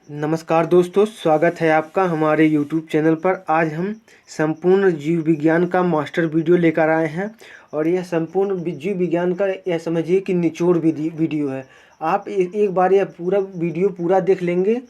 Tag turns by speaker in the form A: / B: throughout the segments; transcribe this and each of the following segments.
A: नमस्कार दोस्तों, स्वागत है आपका हमारे YouTube चैनल पर। आज हम संपूर्ण जीव विज्ञान का मास्टर वीडियो लेकर आए हैं और यह संपूर्ण जीव विज्ञान का यह समझिए कि निचोड़ वीडियो है। आप एक बार यह पूरा वीडियो पूरा देख लेंगे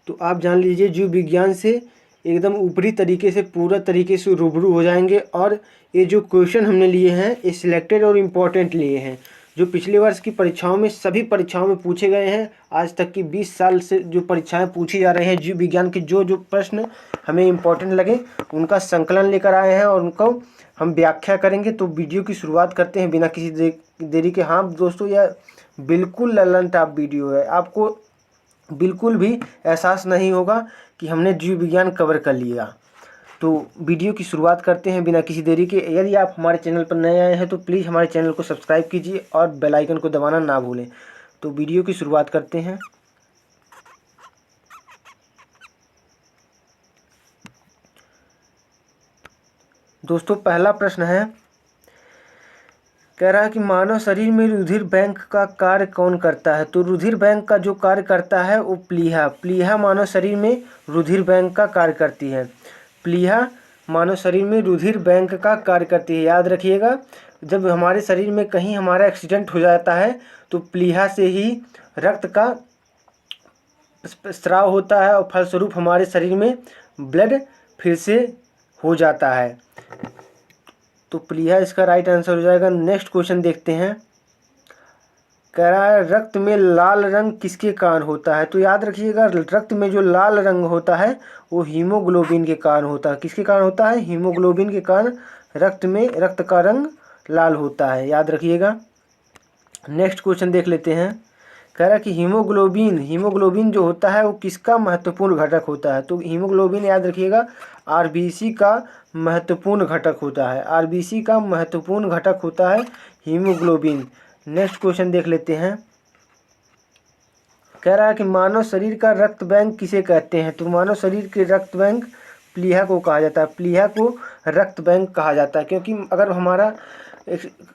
A: तो आप जान लीजिए जीव विज्ञान से एकदम ऊपरी तरीके से पूरा तरीके से रूबरू हो जाएंगे। और ये जो क्वेश्चन हमने लिए हैं ये सिलेक्टेड और इम्पोर्टेंट लिए हैं, जो पिछले वर्ष की परीक्षाओं में सभी परीक्षाओं में पूछे गए हैं। आज तक की 20 साल से जो परीक्षाएं पूछी जा रही हैं जीव विज्ञान के जो जो प्रश्न हमें इम्पोर्टेंट लगे उनका संकलन लेकर आए हैं और उनको हम व्याख्या करेंगे। तो वीडियो की शुरुआत करते हैं बिना किसी देरी के। हाँ दोस्तों, यह बिल्कुल ललन टॉप वीडियो है, आपको बिल्कुल भी एहसास नहीं होगा कि हमने जीव विज्ञान कवर कर लिया। तो वीडियो की शुरुआत करते हैं बिना किसी देरी के। यदि आप हमारे चैनल पर नए आए हैं तो प्लीज़ हमारे चैनल को सब्सक्राइब कीजिए और बेल आइकन को दबाना ना भूलें। तो वीडियो की शुरुआत करते हैं। दोस्तों, पहला प्रश्न है, कह रहा है कि मानव शरीर में रुधिर बैंक का कार्य कौन करता है। तो रुधिर बैंक का जो कार्य करता है वो प्लीहा मानव शरीर में रुधिर बैंक का कार्य करती है। प्लीहा मानव शरीर में रुधिर बैंक का कार्य करती है। याद रखिएगा, जब हमारे शरीर में कहीं हमारा एक्सीडेंट हो जाता है तो प्लीहा से ही रक्त का स्राव होता है और फलस्वरूप हमारे शरीर में ब्लड फिर से हो जाता है। तो प्लीहा इसका राइट आंसर हो जाएगा। नेक्स्ट क्वेश्चन देखते हैं। कह रहा है रक्त में लाल रंग किसके कारण होता है। तो याद रखिएगा, रक्त में जो लाल रंग होता है वो हीमोग्लोबिन के कारण होता है। किसके कारण होता है? हीमोग्लोबिन के कारण रक्त में रक्त का रंग लाल होता है, याद रखिएगा। नेक्स्ट क्वेश्चन देख लेते हैं। कह रहा है कि हीमोग्लोबिन जो होता है वो किसका महत्वपूर्ण घटक होता है। तो हीमोग्लोबिन याद रखिएगा आरबीसी का महत्वपूर्ण घटक होता है। आरबीसी का महत्वपूर्ण घटक होता है हीमोग्लोबिन। नेक्स्ट क्वेश्चन देख लेते हैं। कह रहा है कि मानव शरीर का रक्त बैंक किसे कहते हैं। तो मानव शरीर के रक्त बैंक प्लीहा को कहा जाता है। प्लीहा को रक्त बैंक कहा जाता है क्योंकि अगर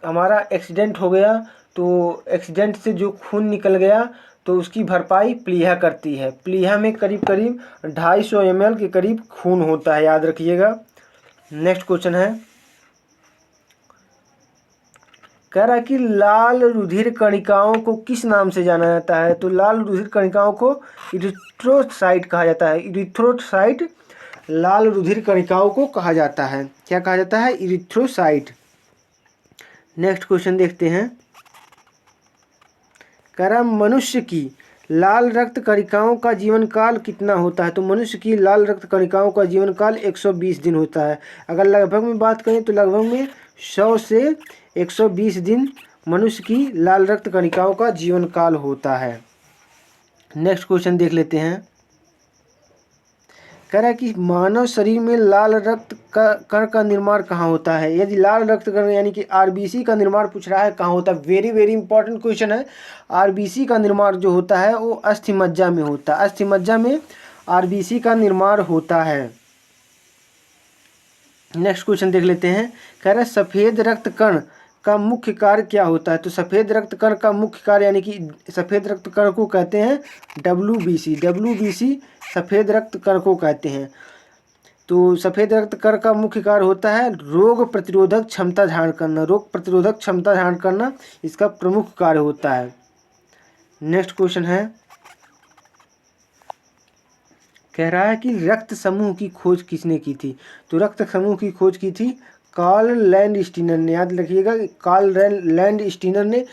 A: हमारा एक्सीडेंट हो गया तो एक्सीडेंट से जो खून निकल गया तो उसकी भरपाई प्लीहा करती है। प्लीहा में करीब 250 ml के करीब खून होता है, याद रखिएगा। नेक्स्ट क्वेश्चन है, कह रहा है कि लाल रुधिर कणिकाओं को किस नाम से जाना जाता है। तो लाल रुधिर कणिकाओं को इरिथ्रोसाइट कहा जाता है। इरिथ्रोसाइट लाल रुधिर कणिकाओं को कहा जाता है। क्या कहा जाता है? इरिथ्रोसाइट। नेक्स्ट क्वेश्चन देखते हैं। कह रहा मनुष्य की लाल रक्त कणिकाओं का जीवन काल कितना होता है। तो मनुष्य की लाल रक्त कणिकाओं का जीवन काल 120 दिन होता है। अगर लगभग में बात करें तो लगभग में 100 से 120 दिन मनुष्य की लाल रक्त कणिकाओं का जीवन काल होता है। नेक्स्ट क्वेश्चन देख लेते हैं। कह रहा है कि मानव शरीर में लाल रक्त कण का निर्माण कहाँ होता है। यदि लाल रक्त कण यानी कि आरबीसी का निर्माण पूछ रहा है कहाँ होता है, वेरी वेरी इंपॉर्टेंट क्वेश्चन है। आरबीसी का निर्माण जो होता है वो अस्थि मज्जा में होता है। अस्थि मज्जा में आरबीसी का निर्माण होता है। नेक्स्ट क्वेश्चन देख लेते हैं। कह रहा है सफ़ेद रक्त कण का मुख्य कार्य क्या होता है। तो सफ़ेद रक्त कण का मुख्य कार्य यानी कि सफ़ेद रक्त कण को कहते हैं डब्ल्यूबीसी सफ़ेद रक्त कण को कहते हैं। तो सफ़ेद रक्त कण का मुख्य कार्य होता है रोग प्रतिरोधक क्षमता धारण करना। रोग प्रतिरोधक क्षमता धारण करना इसका प्रमुख कार्य होता है। नेक्स्ट क्वेश्चन है, कह रहा है कि रक्त समूह की खोज किसने की थी। तो रक्त समूह की खोज की थी कार्ल लैंडस्टीनर ने। याद रखिएगा, कार्ल लैंडस्टीनर ने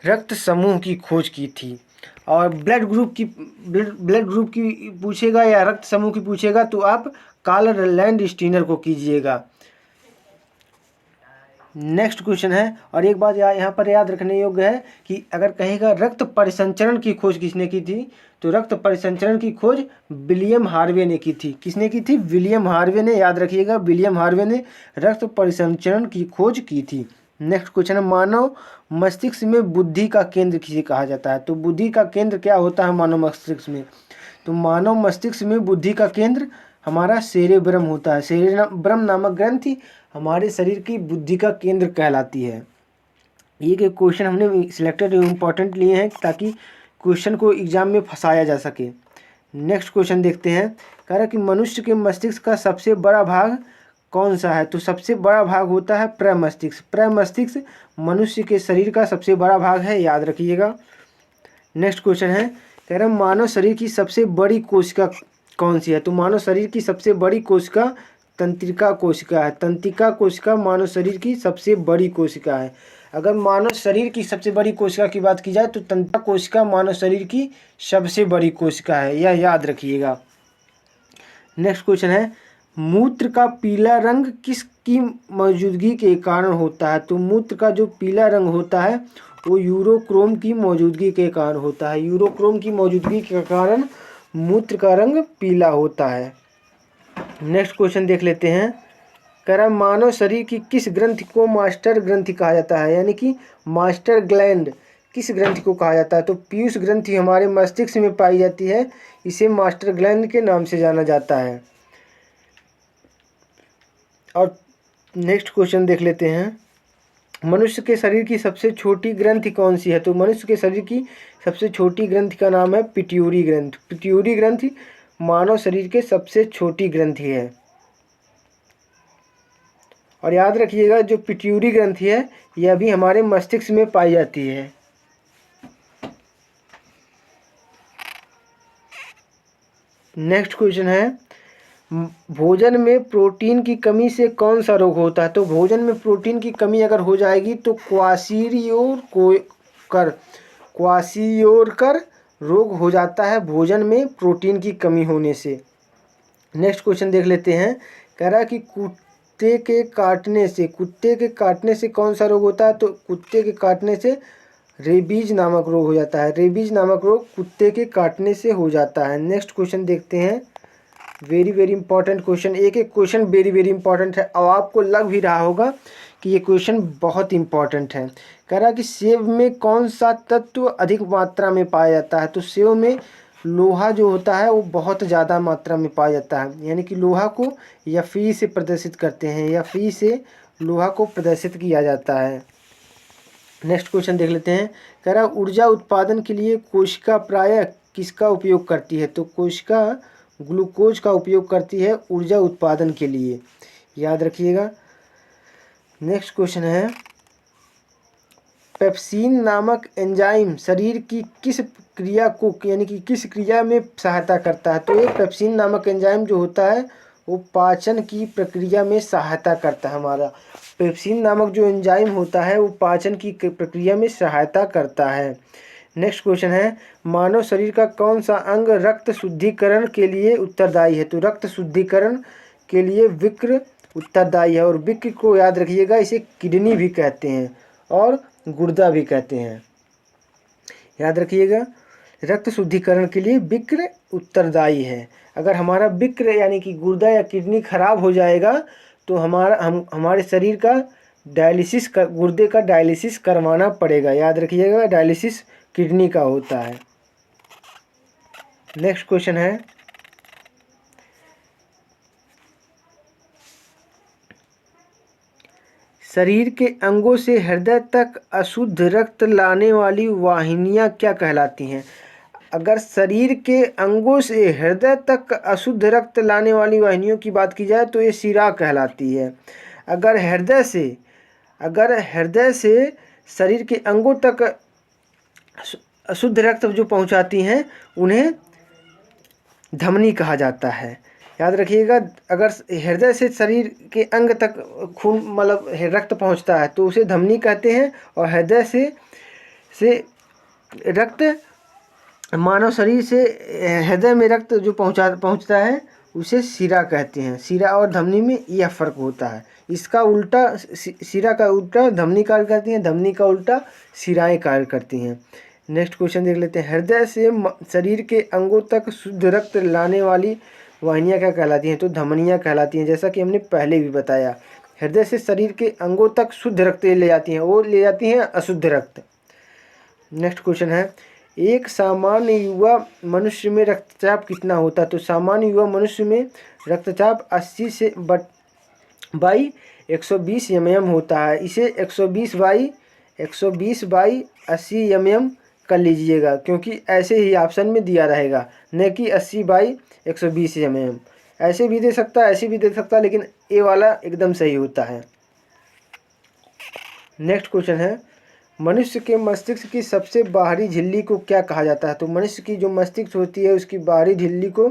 A: रक्त समूह की खोज की थी। और ब्लड ग्रुप की पूछेगा या रक्त समूह की पूछेगा तो आप कार्ल लैंडस्टीनर को कीजिएगा। नेक्स्ट क्वेश्चन है, और एक बात यहाँ पर याद रखने योग्य है कि अगर कहेगा रक्त परिसंचरण की खोज किसने की थी, तो रक्त परिसंचरण की खोज विलियम हार्वे ने की थी। किसने की थी? विलियम हार्वे ने। याद रखिएगा, विलियम हार्वे ने रक्त परिसंचरण की खोज की थी। नेक्स्ट क्वेश्चन है, मानव मस्तिष्क में बुद्धि का केंद्र किसे कहा जाता है। तो बुद्धि का केंद्र क्या होता है मानव मस्तिष्क में। तो मानव मस्तिष्क में बुद्धि का केंद्र हमारा सेरेब्रम होता है। सेरेब्रम नामक ग्रंथि हमारे शरीर की बुद्धि का केंद्र कहलाती है। ये के क्वेश्चन हमने सिलेक्टेड इम्पॉर्टेंट लिए हैं ताकि क्वेश्चन को एग्जाम में फंसाया जा सके। नेक्स्ट क्वेश्चन देखते हैं। कह रहा है कि मनुष्य के मस्तिष्क का सबसे बड़ा भाग कौन सा है? तो सबसे बड़ा भाग होता है प्रमस्तिष्क। प्रमस्तिष्क मनुष्य के शरीर का सबसे बड़ा भाग है, याद रखिएगा। नेक्स्ट क्वेश्चन है, कह रहा है मानव शरीर की सबसे बड़ी कोशिका कौन सी है? तो मानव शरीर की सबसे बड़ी कोशिका तंत्रिका कोशिका है। तंत्रिका कोशिका मानव शरीर की सबसे बड़ी कोशिका है। अगर मानव शरीर की सबसे बड़ी कोशिका की बात की जाए तो तंत्रिका कोशिका मानव शरीर की सबसे बड़ी कोशिका है, यह याद रखिएगा। नेक्स्ट क्वेश्चन है, मूत्र का पीला रंग किसकी मौजूदगी के कारण होता है? तो मूत्र का जो पीला रंग होता है वो यूरोक्रोम की मौजूदगी के कारण होता है। यूरोक्रोम की मौजूदगी के कारण मूत्र का रंग पीला होता है। नेक्स्ट क्वेश्चन देख लेते हैं। कह रहा मानव शरीर की किस ग्रंथि को मास्टर ग्रंथि कहा जाता है? यानी कि मास्टर ग्लैंड किस ग्रंथि को कहा जाता है? तो पीयूष ग्रंथि हमारे मस्तिष्क में पाई जाती है, इसे मास्टर ग्लैंड के नाम से जाना जाता है। और नेक्स्ट क्वेश्चन देख लेते हैं। मनुष्य के शरीर की सबसे छोटी ग्रंथि कौन सी है? तो मनुष्य के शरीर की सबसे छोटी ग्रंथि का नाम है पिट्यूरी ग्रंथि। पिट्यूरी ग्रंथि मानव शरीर के सबसे छोटी ग्रंथि है। और याद रखिएगा जो पिट्यूरी ग्रंथि है यह भी हमारे मस्तिष्क में पाई जाती है। नेक्स्ट क्वेश्चन है, भोजन में प्रोटीन की कमी से कौन सा रोग होता है? तो भोजन में प्रोटीन की कमी अगर हो जाएगी तो क्वाशियोरकर रोग हो जाता है भोजन में प्रोटीन की कमी होने से। नेक्स्ट क्वेश्चन देख लेते हैं। कह रहा है कि कुत्ते के काटने से कौन सा रोग होता है? तो कुत्ते के काटने से रेबीज नामक रोग हो जाता है। रेबीज नामक रोग कुत्ते के काटने से हो जाता है। नेक्स्ट क्वेश्चन देखते हैं। वेरी वेरी इंपॉर्टेंट क्वेश्चन, एक एक क्वेश्चन वेरी वेरी इंपॉर्टेंट है। अब आपको लग भी रहा होगा कि ये क्वेश्चन बहुत इंपॉर्टेंट है। कह रहा है कि सेब में कौन सा तत्व अधिक मात्रा में पाया जाता है? तो सेब में लोहा जो होता है वो बहुत ज़्यादा मात्रा में पाया जाता है। यानी कि लोहा को Fe से प्रदर्शित करते हैं, Fe से लोहा को प्रदर्शित किया जाता है। नेक्स्ट क्वेश्चन देख लेते हैं। कह रहा ऊर्जा उत्पादन के लिए कोशिका प्रायः किसका उपयोग करती है? तो कोशिका ग्लूकोज का उपयोग करती है ऊर्जा उत्पादन के लिए, याद रखिएगा। नेक्स्ट क्वेश्चन है, पेप्सिन नामक एंजाइम शरीर की किस क्रिया को यानी कि किस क्रिया में सहायता करता है? तो ये पेप्सिन नामक एंजाइम जो होता है वो पाचन की प्रक्रिया में सहायता करता है। हमारा पेप्सिन नामक जो एंजाइम होता है वो पाचन की प्रक्रिया में सहायता करता है। नेक्स्ट क्वेश्चन है, मानव शरीर का कौन सा अंग रक्त शुद्धिकरण के लिए उत्तरदायी है? तो रक्त शुद्धिकरण के लिए वृक्क उत्तरदायी है। और वृक्क को याद रखिएगा, इसे किडनी भी कहते हैं और गुर्दा भी कहते हैं, याद रखिएगा। रक्त शुद्धिकरण के लिए वृक्क उत्तरदायी है। अगर हमारा वृक्क यानी कि गुर्दा या किडनी खराब हो जाएगा तो हमारे शरीर का गुर्दे का डायलिसिस करवाना पड़ेगा, याद रखिएगा। डायलिसिस किडनी का होता है। नेक्स्ट क्वेश्चन है, शरीर के अंगों से हृदय तक अशुद्ध रक्त लाने वाली वाहिनियां क्या कहलाती हैं? अगर शरीर के अंगों से हृदय तक अशुद्ध रक्त लाने वाली वाहिनियों की बात की जाए तो ये शिरा कहलाती है। अगर हृदय से शरीर के अंगों तक अशुद्ध रक्त जो पहुंचाती हैं उन्हें धमनी कहा जाता है, याद रखिएगा। अगर हृदय से शरीर के अंग तक खून मतलब रक्त पहुंचता है तो उसे धमनी कहते हैं। और हृदय से रक्त मानव शरीर से हृदय में रक्त जो पहुंचता है उसे शिरा कहते हैं। शिरा और धमनी में यह फर्क होता है। इसका उल्टा शिरा का उल्टा धमनी कार्य करती हैं, धमनी का उल्टा शिराएं कार्य करती हैं। नेक्स्ट क्वेश्चन देख लेते हैं। हृदय से शरीर के अंगों तक शुद्ध रक्त लाने वाली वाहिनियाँ क्या कहलाती हैं? तो धमनियाँ कहलाती हैं। जैसा कि हमने पहले भी बताया, हृदय से शरीर के अंगों तक शुद्ध रक्त ले जाती हैं, वो ले जाती हैं अशुद्ध रक्त। नेक्स्ट क्वेश्चन है, एक सामान्य युवा मनुष्य में रक्तचाप कितना होता है? तो सामान्य युवा मनुष्य में रक्तचाप 80 से बाई 120 mm होता है। इसे 120 बाई 80 mm कर लीजिएगा, क्योंकि ऐसे ही ऑप्शन में दिया रहेगा, न कि 80/120 mm। ऐसे भी दे सकता है, ऐसे भी दे सकता है, लेकिन ए वाला एकदम सही होता है। नेक्स्ट क्वेश्चन है, मनुष्य के मस्तिष्क की सबसे बाहरी झिल्ली को क्या कहा जाता है? तो मनुष्य की जो मस्तिष्क होती है उसकी बाहरी झिल्ली को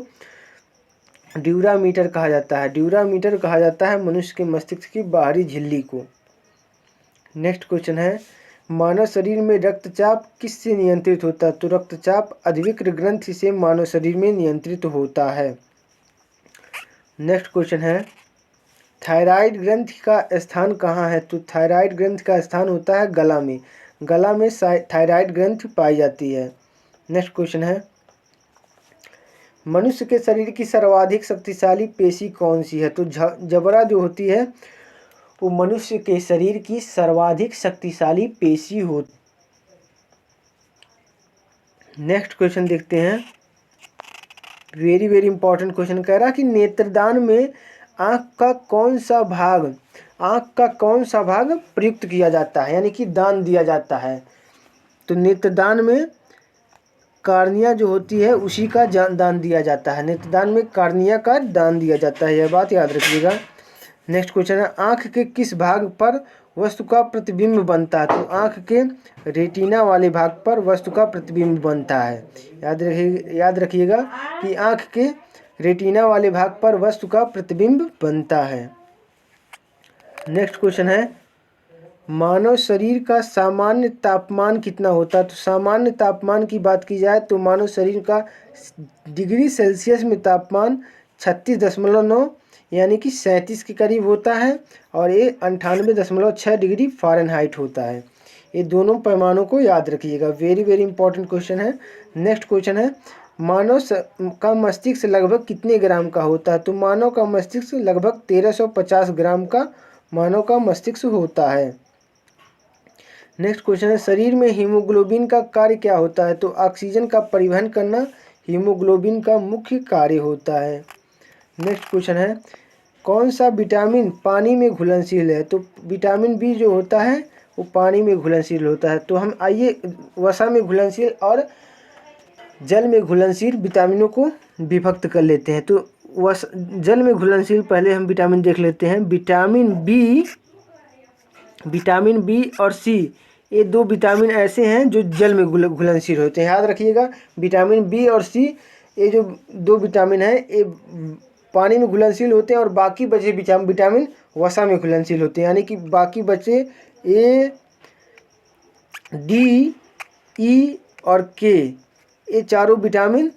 A: ड्यूरामीटर कहा जाता है। ड्यूरामीटर कहा जाता है मनुष्य के मस्तिष्क की बाहरी झिल्ली को। नेक्स्ट क्वेश्चन है, मानव शरीर में रक्तचाप किससे नियंत्रित होता है? तो रक्तचाप अधिविक्र ग्रंथि से मानव शरीर में नियंत्रित होता है। नेक्स्ट क्वेश्चन है, थायराइड ग्रंथि का स्थान कहाँ है? तो थायराइड ग्रंथि का स्थान होता है गला में। गला में थायराइड ग्रंथि पाई जाती है। नेक्स्ट क्वेश्चन है, मनुष्य के शरीर की सर्वाधिक शक्तिशाली पेशी कौन सी है? तो जबड़ा जो होती है वो मनुष्य के शरीर की सर्वाधिक शक्तिशाली पेशी हो। नेक्स्ट क्वेश्चन देखते हैं, वेरी वेरी इंपॉर्टेंट क्वेश्चन कह रहा कि नेत्रदान में आँख का कौन सा भाग प्रयुक्त किया जाता है, यानी कि दान दिया जाता है? तो नेत्रदान में कार्निया जो होती है उसी का दान दिया जाता है। नेत्रदान में कार्निया का दान दिया जाता है, यह बात याद रखिएगा। नेक्स्ट क्वेश्चन है, आँख के किस भाग पर वस्तु का प्रतिबिंब बनता है? तो आँख के रेटिना वाले भाग पर वस्तु का प्रतिबिंब बनता है। याद रखिएगा कि आँख के रेटिना वाले भाग पर वस्तु का प्रतिबिंब बनता है। नेक्स्ट क्वेश्चन है, मानव शरीर का सामान्य तापमान कितना होता है? तो सामान्य तापमान की बात की जाए तो मानव शरीर का डिग्री सेल्सियस में तापमान 36.9 यानी कि 37 के करीब होता है, और ये 98.6 डिग्री फ़ारेनहाइट होता है। ये दोनों पैमानों को याद रखिएगा, वेरी वेरी इंपॉर्टेंट क्वेश्चन है। नेक्स्ट क्वेश्चन है, मानव का मस्तिष्क लगभग कितने ग्राम का होता है? तो मानव का मस्तिष्क लगभग 1350 ग्राम का मानव का मस्तिष्क होता है। नेक्स्ट क्वेश्चन है, शरीर में हीमोग्लोबिन का कार्य क्या होता है? तो ऑक्सीजन का परिवहन करना हीमोग्लोबिन का मुख्य कार्य होता है। नेक्स्ट क्वेश्चन है, कौन सा विटामिन पानी में घुलनशील है? तो विटामिन बी जो होता है वो पानी में घुलनशील होता है। तो हम आइए वसा में घुलनशील और जल में घुलनशील विटामिनों को विभक्त कर लेते हैं। तो जल में घुलनशील पहले हम विटामिन देख लेते हैं। विटामिन बी और सी, ये दो विटामिन ऐसे हैं जो जल में घुलनशील होते हैं, याद रखिएगा। विटामिन बी और सी ये जो दो विटामिन हैं ये पानी में घुलनशील होते हैं, और बाकी बचे विटामिन वसा में घुलनशील होते हैं, यानी कि बाकी बचे ए, डी, ई और के, ये चारों विटामिन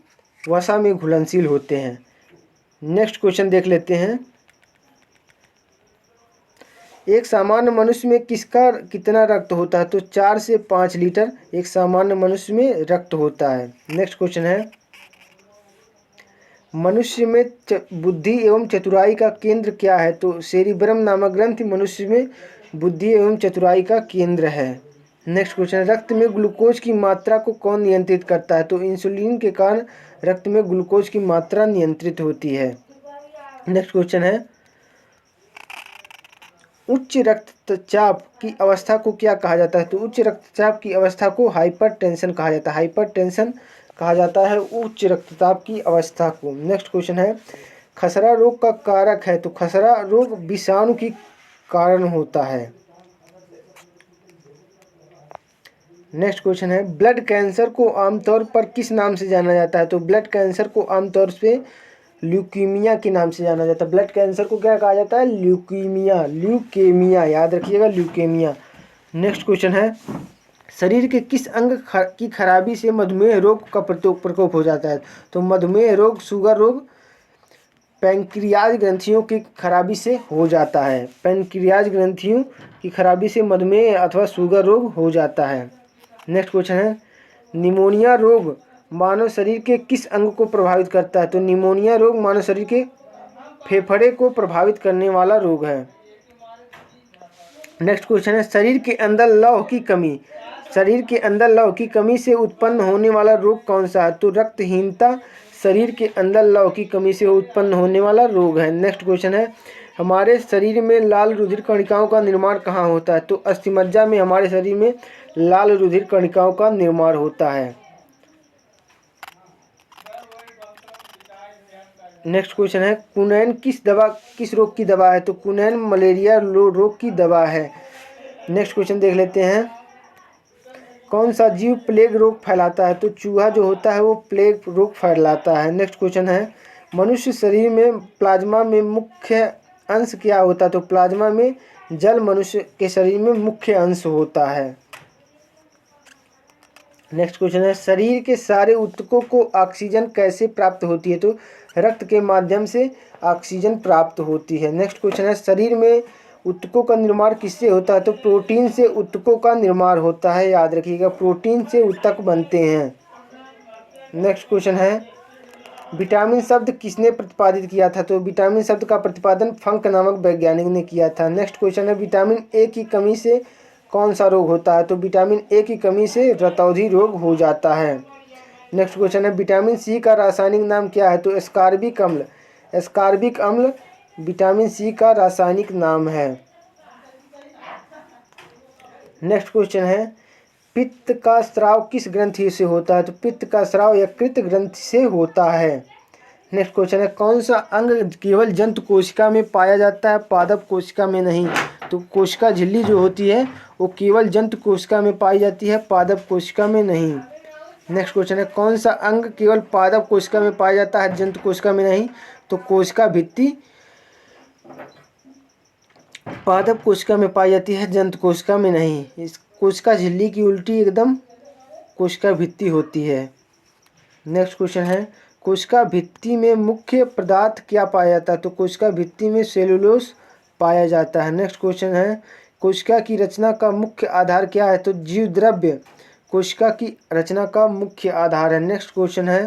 A: वसा में घुलनशील होते हैं। नेक्स्ट क्वेश्चन देख लेते हैं, एक सामान्य मनुष्य में किसका कितना रक्त होता है? तो 4 से 5 लीटर एक सामान्य मनुष्य में रक्त होता है। नेक्स्ट क्वेश्चन है, मनुष्य में बुद्धि एवं चतुराई का केंद्र क्या है? तो सेरिब्रम नामक ग्रंथि मनुष्य में बुद्धि एवं चतुराई का केंद्र है। नेक्स्ट क्वेश्चन, रक्त में ग्लूकोज की मात्रा को कौन नियंत्रित करता है? तो इंसुलिन के कारण रक्त में ग्लूकोज की मात्रा नियंत्रित होती है। नेक्स्ट क्वेश्चन है, उच्च रक्तचाप की अवस्था को क्या कहा जाता है? तो उच्च रक्तचाप की अवस्था को हाइपरटेंशन कहा जाता है। हाइपरटेंशन कहा जाता है उच्च रक्तचाप की अवस्था को। नेक्स्ट क्वेश्चन है, खसरा रोग का कारक है? तो खसरा रोग विषाणु के कारण होता है। नेक्स्ट क्वेश्चन है, ब्लड कैंसर को आमतौर पर किस नाम से जाना जाता है? तो ब्लड कैंसर को आमतौर से ल्यूकीमिया के नाम से जाना जाता है। ब्लड कैंसर को क्या कहा जाता है? ल्यूकेमिया, याद रखिएगा, ल्यूकेमिया। नेक्स्ट क्वेश्चन है, शरीर के किस अंग की खराबी से मधुमेह रोग का प्रकोप हो जाता है? तो मधुमेह रोग, शुगर रोग पैंक्रियाज ग्रंथियों की खराबी से हो जाता है। पैंक्रियाज ग्रंथियों की खराबी से मधुमेह अथवा शुगर रोग हो जाता है। नेक्स्ट क्वेश्चन है, निमोनिया रोग मानव शरीर के किस अंग को प्रभावित करता है? तो निमोनिया रोग मानव शरीर के फेफड़े को प्रभावित करने वाला रोग है। नेक्स्ट क्वेश्चन है, शरीर के अंदर लौह की कमी से उत्पन्न होने वाला रोग कौन सा है? तो रक्तहीनता शरीर के अंदर लौह की कमी से उत्पन्न होने वाला रोग है। नेक्स्ट क्वेश्चन है, हमारे शरीर में लाल रुधिर कणिकाओं का निर्माण कहाँ होता है? तो अस्थिमज्जा में हमारे शरीर में लाल रुधिर कणिकाओं का निर्माण होता है। नेक्स्ट क्वेश्चन है क्विनैन किस रोग की दवा है? तो क्विनैन मलेरिया रोग की दवा है। नेक्स्ट क्वेश्चन देख लेते हैं, कौन सा जीव प्लेग रोग फैलाता है? तो चूहा जो होता है वो प्लेग रोग फैलाता है। नेक्स्ट क्वेश्चन है मनुष्य शरीर में प्लाज्मा में मुख्य अंश क्या होता है? तो प्लाज्मा में जल मनुष्य के शरीर में मुख्य अंश होता है। नेक्स्ट क्वेश्चन है शरीर के सारे ऊतकों को ऑक्सीजन कैसे प्राप्त होती है? तो रक्त के माध्यम से ऑक्सीजन प्राप्त होती है। नेक्स्ट क्वेश्चन है शरीर में ऊतकों का निर्माण किससे होता है? तो प्रोटीन से ऊतकों का निर्माण होता है, याद रखिएगा, प्रोटीन से ऊतक बनते हैं। नेक्स्ट क्वेश्चन है विटामिन शब्द किसने प्रतिपादित किया था? तो विटामिन शब्द का प्रतिपादन फंक नामक वैज्ञानिक ने किया था। नेक्स्ट क्वेश्चन है विटामिन ए की कमी से कौन सा रोग होता है? तो विटामिन ए की कमी से रतौंधी रोग हो जाता है। नेक्स्ट क्वेश्चन है विटामिन सी का रासायनिक नाम क्या है? तो एस्कॉर्बिक अम्ल। एस्कॉर्बिक अम्ल विटामिन सी का रासायनिक नाम है। नेक्स्ट क्वेश्चन है पित्त का स्राव किस ग्रंथि से होता है? तो पित्त का स्राव यकृत ग्रंथि से होता है। नेक्स्ट क्वेश्चन है कौन सा अंग केवल जंतु कोशिका में पाया जाता है, पादप कोशिका में नहीं? तो कोशिका झिल्ली जो होती है वो केवल जंतु कोशिका में पाई जाती है, पादप कोशिका में नहीं। नेक्स्ट क्वेश्चन है कौन सा अंग केवल पादप कोशिका में पाया जाता है, जंतु कोशिका में नहीं? तो कोशिका भित्ति पादप कोशिका में पाई जाती है, जंतु कोशिका में नहीं। इस कोशिका झिल्ली की उल्टी एकदम कोशिका भित्ति होती है। नेक्स्ट क्वेश्चन है कोशिका भित्ति में मुख्य पदार्थ क्या पाया जाता है? तो कोशिका भित्ति में सेलुलोज पाया जाता है। नेक्स्ट क्वेश्चन है कोशिका की रचना का मुख्य आधार क्या है? तो जीव द्रव्य कोशिका की रचना का मुख्य आधार है। नेक्स्ट क्वेश्चन है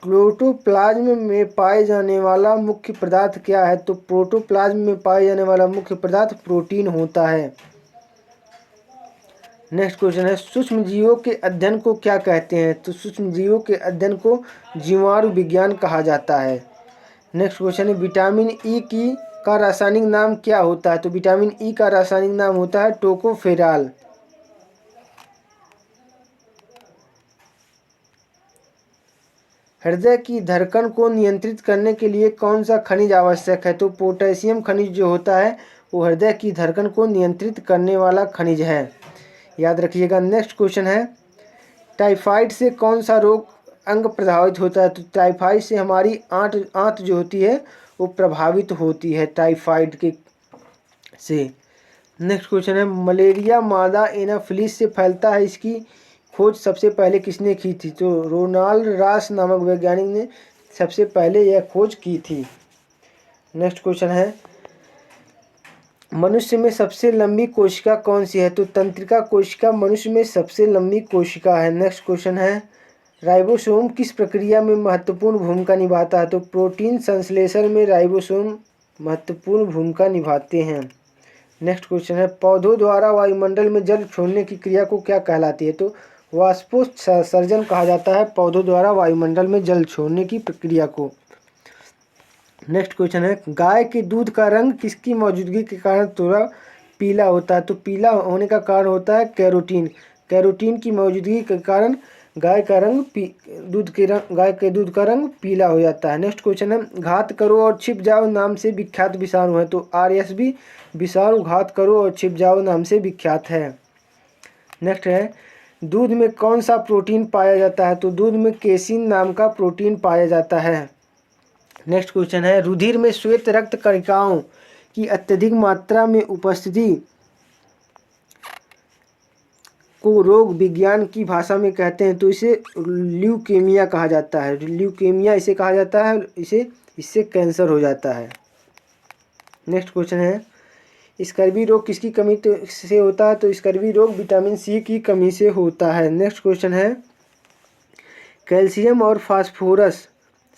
A: प्रोटोप्लाज्म में पाए जाने वाला मुख्य पदार्थ क्या है? तो प्रोटोप्लाज्म में पाए जाने वाला मुख्य पदार्थ प्रोटीन होता है। नेक्स्ट क्वेश्चन है सूक्ष्म जीवों के अध्ययन को क्या कहते हैं? तो सूक्ष्म जीवों के अध्ययन को जीवाणु विज्ञान कहा जाता है। नेक्स्ट क्वेश्चन है विटामिन ई का रासायनिक नाम क्या होता है? तो विटामिन ई का रासायनिक नाम होता है टोकोफेरॉल। हृदय की धड़कन को नियंत्रित करने के लिए कौन सा खनिज आवश्यक है? तो पोटेशियम खनिज जो होता है वो हृदय की धड़कन को नियंत्रित करने वाला खनिज है, याद रखिएगा। नेक्स्ट क्वेश्चन है टाइफाइड से कौन सा रोग अंग प्रभावित होता है? तो टाइफाइड से हमारी आंत जो होती है वो प्रभावित होती है टाइफाइड के से। नेक्स्ट क्वेश्चन है मलेरिया मादा एनाफिलिस से फैलता है, इसकी खोज सबसे पहले किसने की थी? तो रोनाल्ड रॉस नामक वैज्ञानिक ने सबसे पहले यह खोज की थी। नेक्स्ट क्वेश्चन है मनुष्य में सबसे लंबी कोशिका कौन सी है? तो तंत्रिका कोशिका मनुष्य में सबसे लंबी कोशिका है। नेक्स्ट क्वेश्चन है राइबोसोम किस प्रक्रिया में महत्वपूर्ण भूमिका निभाता है? तो प्रोटीन संश्लेषण में राइबोसोम महत्वपूर्ण भूमिका निभाते हैं। नेक्स्ट क्वेश्चन है पौधों द्वारा वायुमंडल में जल छोड़ने की क्रिया को क्या कहलाती है? तो वाष्पोत्सर्जन कहा जाता है पौधों द्वारा वायुमंडल में जल छोड़ने की प्रक्रिया को। नेक्स्ट क्वेश्चन है गाय के दूध का रंग किसकी मौजूदगी के कारण थोड़ा पीला होता है? तो पीला होने का कारण होता है कैरोटीन। कैरोटीन की मौजूदगी के कारण गाय के दूध का रंग पीला हो जाता है। नेक्स्ट क्वेश्चन है घात करो और छिप जाओ नाम से विख्यात विषाणु है? तो RSV विषाणु घात करो और छिप जाओ नाम से विख्यात है। नेक्स्ट है दूध में कौन सा प्रोटीन पाया जाता है? तो दूध में केसिन नाम का प्रोटीन पाया जाता है। नेक्स्ट क्वेश्चन है रुधिर में श्वेत रक्त कणिकाओं की अत्यधिक मात्रा में उपस्थिति को रोग विज्ञान की भाषा में कहते हैं, तो इसे ल्यूकेमिया कहा जाता है। ल्यूकेमिया इसे कहा जाता है, इससे कैंसर हो जाता है। नेक्स्ट क्वेश्चन है स्कर्वी रोग किसकी कमी से होता है? तो स्कर्वी रोग विटामिन सी की कमी से होता है। नेक्स्ट क्वेश्चन है कैल्शियम और फास्फोरस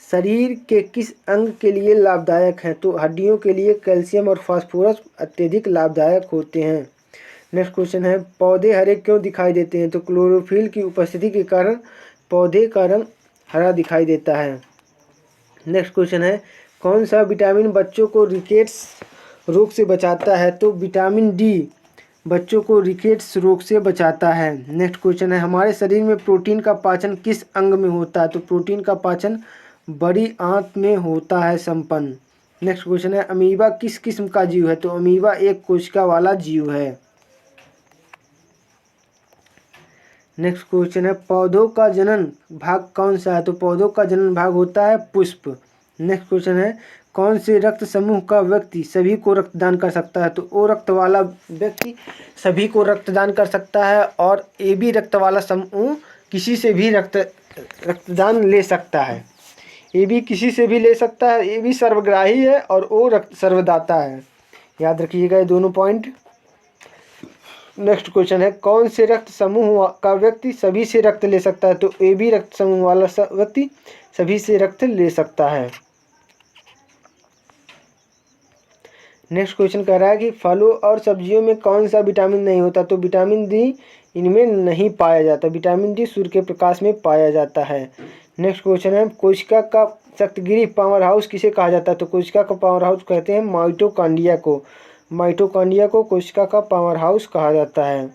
A: शरीर के किस अंग के लिए लाभदायक हैं? तो हड्डियों के लिए कैल्शियम और फास्फोरस अत्यधिक लाभदायक होते हैं। नेक्स्ट क्वेश्चन है पौधे हरे क्यों दिखाई देते हैं? तो क्लोरोफिल की उपस्थिति के कारण पौधे का रंग हरा दिखाई देता है। नेक्स्ट क्वेश्चन है कौन सा विटामिन बच्चों को रिकेट्स रोग से बचाता है? तो विटामिन डी बच्चों को रिकेट्स रोग से बचाता है। नेक्स्ट क्वेश्चन है, हमारे शरीर में प्रोटीन का पाचन किस अंग में होता है? तो प्रोटीन का पाचन बड़ी आंत में होता है संपन्न। नेक्स्ट क्वेश्चन है, अमीबा किस किस्म का जीव है? तो अमीबा एक कोशिका वाला जीव है। नेक्स्ट क्वेश्चन है, पौधों का जनन भाग कौन सा है? तो पौधों का जनन भाग होता है पुष्प। नेक्स्ट क्वेश्चन है, कौन से रक्त समूह का व्यक्ति सभी को रक्तदान कर सकता है? तो ओ रक्त वाला व्यक्ति सभी को रक्तदान कर सकता है, और ए बी रक्त वाला समूह किसी से भी रक्तदान ले सकता है। ए बी किसी से भी ले सकता है, ए बी सर्वग्राही है और ओ रक्त सर्वदाता है। याद रखिएगा ये दोनों पॉइंट। नेक्स्ट क्वेश्चन है, कौन से रक्त समूह का व्यक्ति सभी से रक्त ले सकता है? तो ए बी रक्त समूह वाला व्यक्ति सभी से रक्त ले सकता है। नेक्स्ट क्वेश्चन कह रहा है कि फलों और सब्जियों में कौन सा विटामिन नहीं होता? तो विटामिन डी इनमें नहीं पाया जाता। विटामिन डी सूर्य के प्रकाश में पाया जाता है। नेक्स्ट क्वेश्चन है, कोशिका का शक्तिगिरी पावर हाउस किसे कहा जाता है? तो कोशिका का पावर हाउस कहते हैं माइटोकॉन्ड्रिया को। माइटोकॉन्ड्रिया को कोशिका का पावर हाउस कहा जाता है।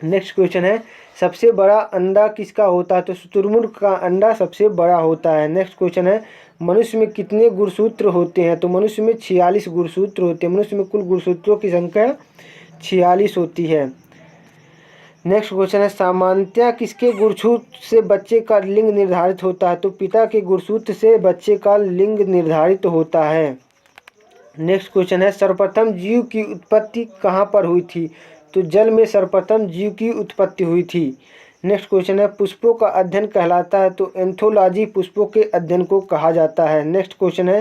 A: नेक्स्ट क्वेश्चन है, सबसे बड़ा अंडा किसका होता है? तो शुतुरमुर्ग का अंडा सबसे बड़ा होता है। नेक्स्ट क्वेश्चन है, मनुष्य में कितने गुणसूत्र होते हैं? तो मनुष्य में 46 गुणसूत्र होते हैं। मनुष्य में कुल गुणसूत्रों की संख्या 46 होती है। नेक्स्ट क्वेश्चन है, सामान्यतः किसके गुणसूत्र से बच्चे का लिंग निर्धारित होता है? तो पिता के गुणसूत्र से बच्चे का लिंग निर्धारित होता है। नेक्स्ट क्वेश्चन है, सर्वप्रथम जीव की उत्पत्ति कहाँ पर हुई थी? तो जल में सर्वप्रथम जीव की उत्पत्ति हुई थी। नेक्स्ट क्वेश्चन है, पुष्पों का अध्ययन कहलाता है? तो एंथोलॉजी पुष्पों के अध्ययन को कहा जाता है। नेक्स्ट क्वेश्चन है,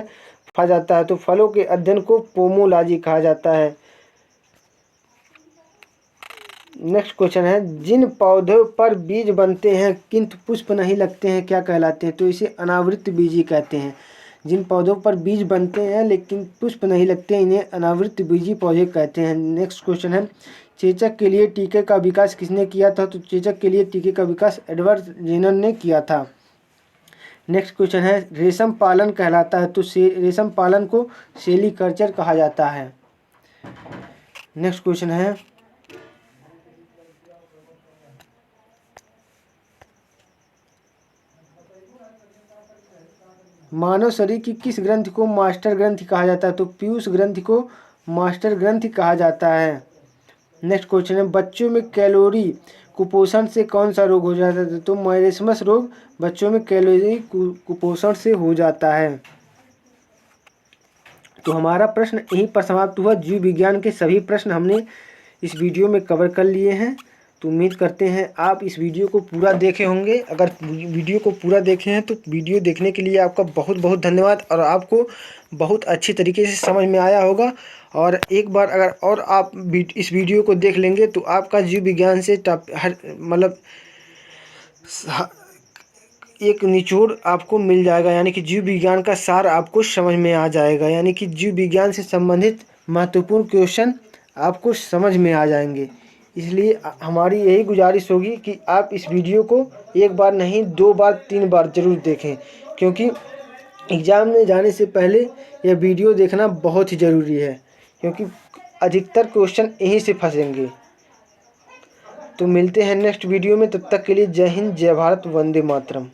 A: कहा जाता है तो फलों के अध्ययन को पोमोलॉजी कहा जाता है। नेक्स्ट क्वेश्चन है, जिन पौधों पर बीज बनते हैं किंतु पुष्प नहीं लगते हैं क्या कहलाते हैं? तो इसे अनावृत बीजी कहते हैं। जिन पौधों पर बीज बनते हैं लेकिन पुष्प नहीं लगते इन्हें अनावृत बीजी पौधे कहते हैं। नेक्स्ट क्वेश्चन है, चेचक के लिए टीके का विकास किसने किया था? तो चेचक के लिए टीके का विकास एडवर्ड जेनर ने किया था। नेक्स्ट क्वेश्चन है, रेशम पालन कहलाता है? तो रेशम पालन को सेरीकल्चर कहा जाता है। नेक्स्ट क्वेश्चन है, मानव शरीर की किस ग्रंथि को मास्टर ग्रंथि कहा जाता है? तो पीयूष ग्रंथि को मास्टर ग्रंथि कहा जाता है। नेक्स्ट क्वेश्चन है, बच्चों में कैलोरी कुपोषण से कौन सा रोग हो जाता है? तो मायरेस्मस रोग बच्चों में कैलोरी कुपोषण से हो जाता है। तो हमारा प्रश्न यहीं पर समाप्त हुआ। जीव विज्ञान के सभी प्रश्न हमने इस वीडियो में कवर कर लिए हैं। तो उम्मीद करते हैं आप इस वीडियो को पूरा देखे होंगे। अगर वीडियो को पूरा देखे हैं तो वीडियो देखने के लिए आपका बहुत बहुत धन्यवाद, और आपको बहुत अच्छी तरीके से समझ में आया होगा। और एक बार अगर और आप इस वीडियो को देख लेंगे तो आपका जीव विज्ञान से मतलब एक निचोड़ आपको मिल जाएगा, यानी कि जीव विज्ञान का सार आपको समझ में आ जाएगा। यानी कि जीव विज्ञान से संबंधित महत्वपूर्ण क्वेश्चन आपको समझ में आ जाएंगे। इसलिए हमारी यही गुजारिश होगी कि आप इस वीडियो को एक बार नहीं 2 बार 3 बार ज़रूर देखें, क्योंकि एग्ज़ाम में जाने से पहले यह वीडियो देखना बहुत ही ज़रूरी है, क्योंकि अधिकतर क्वेश्चन यहीं से फंसेंगे। तो मिलते हैं नेक्स्ट वीडियो में, तब तक के लिए जय हिंद, जय भारत, वंदे मातरम।